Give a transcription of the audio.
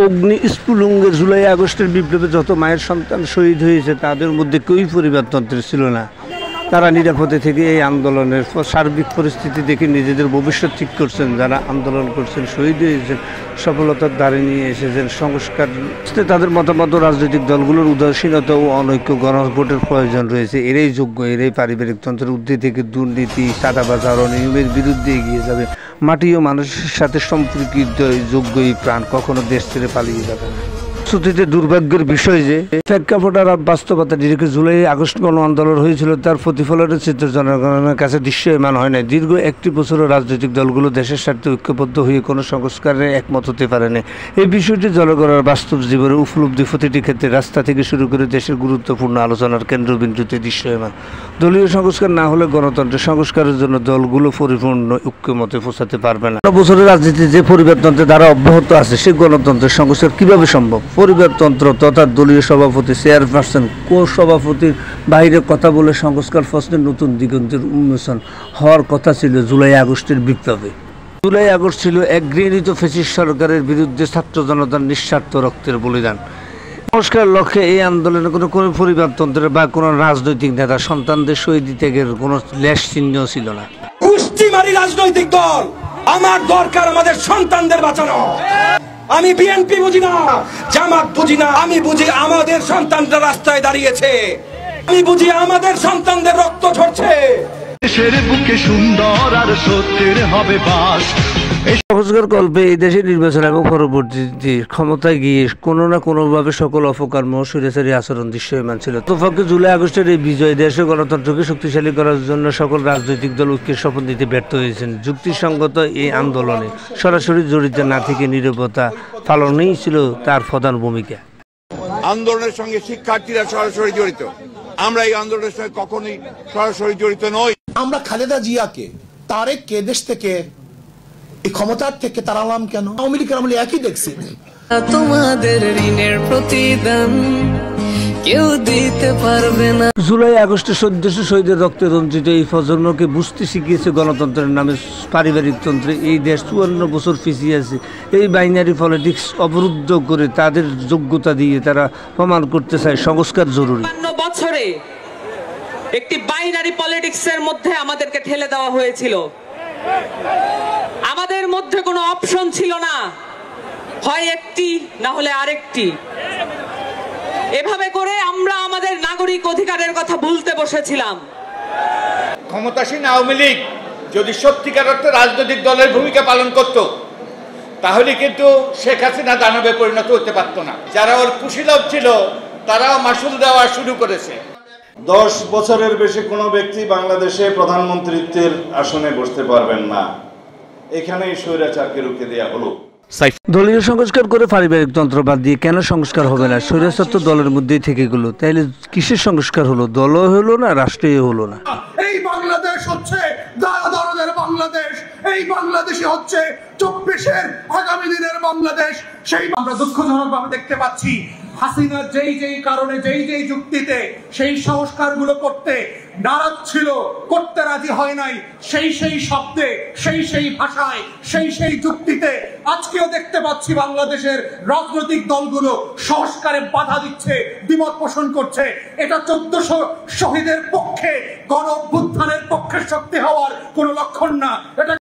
অগ্নি স্ফুলিঙ্গে জুলাই আগস্টের বিপ্লবে যত মায়ের সন্তান শহীদ হয়েছে তাদের মধ্যে কেউই পরিবারতন্ত্রের ছিল না। তারা নিরাপদে থেকে এই আন্দোলনের সার্বিক পরিস্থিতি দেখে নিজেদের ভবিষ্যৎ ঠিক করছেন। যারা আন্দোলন করছেন, শহীদ হয়েছেন, সফলতার দ্বারে নিয়ে এসেছেন সংস্কার। তাদের মতামত রাজনৈতিক দলগুলোর উদাসীনতা ও অনৈক্য গণভোটের প্রয়োজন রয়েছে। এরাই যোগ্য, এরাই পারিবারিক তন্ত্রের ঊর্ধ্বে থেকে দুর্নীতি, চাঁদাবাজ ও নিয়মের বিরুদ্ধে এগিয়ে যাবে। মাটি ও মানুষের সাথে সম্পর্কিত যোগ্য এই প্রাণ কখনো দেশ ছেড়ে পালিয়ে যাবে না। শ্রুতিতে দুর্ভাগ্যের বিষয় যে প্রেক্ষাপটের বাস্তবতা যেদিকে জুলাই আগস্ট গণ আন্দোলন হয়েছিল তার প্রতিফলনের চিত্র জনগণের কাছে দৃশ্যমান হয় না। দীর্ঘ একটি বছরও রাজনৈতিক দলগুলো দেশের স্বার্থে ঐক্যবদ্ধ হয়ে কোনো সংস্কারে একমত হতে পারেনি। এই বিষয়টি জনগণের বাস্তব জীবনের উপলব্ধি প্রতিটি ক্ষেত্রে রাস্তা থেকে শুরু করে দেশের গুরুত্বপূর্ণ আলোচনার কেন্দ্রবিন্দুতে দৃশ্যমান। দলীয় সংস্কার না হলে গণতন্ত্রের সংস্কারের জন্য দলগুলো পরিপূর্ণ ঐক্যমতে পৌঁছাতে পারবে না। বছরের রাজনীতি যে পরিবারতন্ত্রের দ্বারা অব্যাহত আছে সেই গণতন্ত্রের সংস্কার কিভাবে সম্ভব? পরিবারতন্ত্র তথা দলীয় সভাপতি, চেয়ারপারসন, কো সভাপতির বাইরে কথা বলে সংস্কার প্রশ্নের নতুন দিগন্তের উন্মোচন হওয়ার কথা ছিল জুলাই আগস্টের বিপ্লবে। জুলাই আগস্ট ছিল এক গৃহীত ফ্যাসিস্ট সরকারের বিরুদ্ধে ছাত্র জনতার নিঃস্বার্থ রক্তের বলিদান। সংস্কার লক্ষ্যে এই আন্দোলনে কোনো পরিবারতন্ত্রের বা কোনো রাজনৈতিক নেতা সন্তানদের শহীদ ত্যাগের কোনো লেশ চিহ্ন ছিল না। কুষ্টিমারি রাজনৈতিক দল, আমার দরকার আমাদের সন্তানদের বাঁচানো। আমি বিএনপি বুঝি না, জামাত বুঝি না, আমি বুঝি আমাদের সন্তানরা রাস্তায় দাঁড়িয়েছে, আমি বুঝি আমাদের সন্তানদের রক্ত ঝরছে। দেশের বুকে সুন্দর আর সত্যের হবে বাস। সংস্কার কল্পে এই দেশের নির্বাচন এবং পরবর্তী ক্ষমতায় গিয়ে কোনো না কোনোভাবে সকল অপকর্ম ও স্বৈরাচারী আচরণ দৃশ্যমান ছিল। তোফাকে জুলাই আগস্টের এই বিজয় দেশের গণতন্ত্রকে শক্তিশালী করার জন্য সকল রাজনৈতিক দল ঐক্যের শপথ নিতে ব্যর্থ হয়েছেন। যুক্তিসঙ্গত এই আন্দোলনে সরাসরি জড়িত না থেকে নীরবতা পালনেই ছিল তার প্রধান ভূমিকা। আন্দোলনের সঙ্গে শিক্ষার্থীরা সরাসরি জড়িত, আমরা এই আন্দোলনের সঙ্গে কখনোই সরাসরি জড়িত নই। আমরা খালেদা জিয়াকে তারেককে দেশ থেকে এই ক্ষমতার থেকে তাড়ালাম কেন? আওয়ামী লীগের আমলে একই দেখছি। তোমাদের ঋণের প্রতিদান কেউ দিতে পারবে না। জুলাই আগস্টে সদ্যস্য শহীদের রক্তে রঞ্জিত এই প্রজন্মকে বুঝতে শিখিয়েছে গণতন্ত্রের নামে পারিবারিক তন্ত্রে এই দেশ 54 বছর পিছিয়ে আছে। এই বাইনারি পলিটিক্স অবরুদ্ধ করে তাদের যোগ্যতা দিয়ে তারা প্রমাণ করতে চায় সংস্কার জরুরি। 52 বছরে একটি বাইনারি পলিটিক্সের মধ্যে আমাদেরকে ঠেলে দেওয়া হয়েছিল। আমাদের মধ্যে কোনো অপশন ছিল না, হয় একটি না হলে আরেকটি। এভাবে করে আমরা আমাদের নাগরিক অধিকারের কথা ভুলতে বসেছিলাম। ক্ষমতাসীন আওয়ামী লীগ যদি সত্যিকার অর্থে রাজনৈতিক দলের ভূমিকা পালন করত তাহলে কিন্তু শেখ হাসিনা দানবে পরিণত হতে পারত না। যারা ওর কুশীলব ছিল তারাও মাসুল দেওয়া শুরু করেছে। 10 বছরের বেশি কোনো ব্যক্তি বাংলাদেশে প্রধানমন্ত্রীত্বের আসনে বসতে পারবেন না। এখানেই স্বৈরাচারকে রুখে দেওয়া হলো। দলীয় সংস্কার করে পারিবারিক তন্ত্র বাদ দিয়ে কেন সংস্কার হবে না? স্বৈরাচার তো দলের মধ্যেই থেকে গেল, তাইলে কিসের সংস্কার হলো? দলও হলো না, রাষ্ট্রীয় হলো না। এই বাংলাদেশ হচ্ছে দরদের বাংলাদেশ, এই বাংলাদেশে হচ্ছে 24-এর আগামী দিনের বাংলাদেশ। সেই আমরা দুঃখজনকভাবে দেখতে পাচ্ছি হাসিনা যেই কারণে যেই যুক্তিতে সেই সংস্কারগুলো করতে নারাজ ছিল, করতে রাজি হয় নাই, সেই শব্দে সেই ভাষায় সেই যুক্তিতে আজকেও দেখতে পাচ্ছি বাংলাদেশের রাজনৈতিক দলগুলো সংস্কারে বাধা দিচ্ছে, দ্বিমত পোষণ করছে। এটা 1400 শহীদের পক্ষে, গণ অভ্যুত্থানের পক্ষে শক্তি হওয়ার কোনো লক্ষণ না। এটা